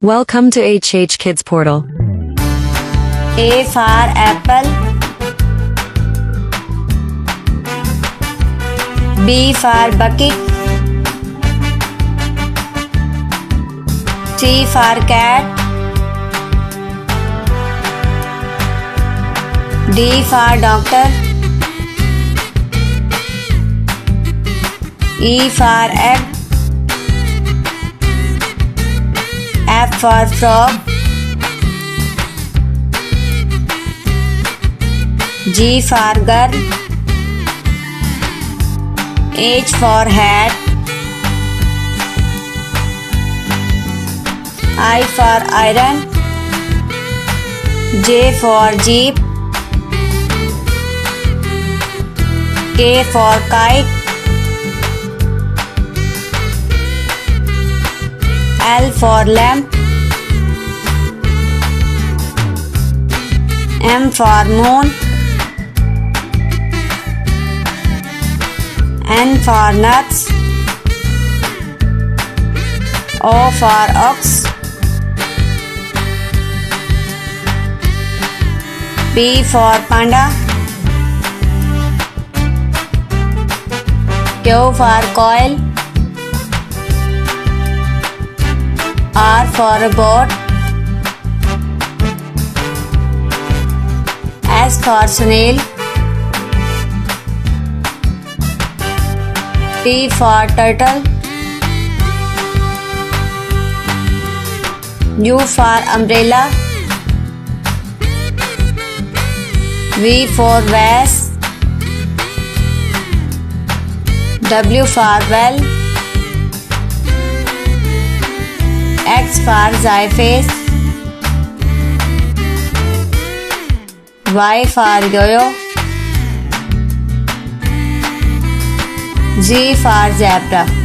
Welcome to HH Kids Portal. A for apple. B for bucket. C for cat. D for doctor. E for egg. F for frog. G for girl. H for hat. I for iron. J for jeep. K for kite. L for lamp. M for moon. N for nuts. O for ox. P for panda. Q for coil. R for boat. S for snail. T for turtle. U for umbrella. V for vase. W for well. X for xyphase. Y for yo-yo. Z for zebra.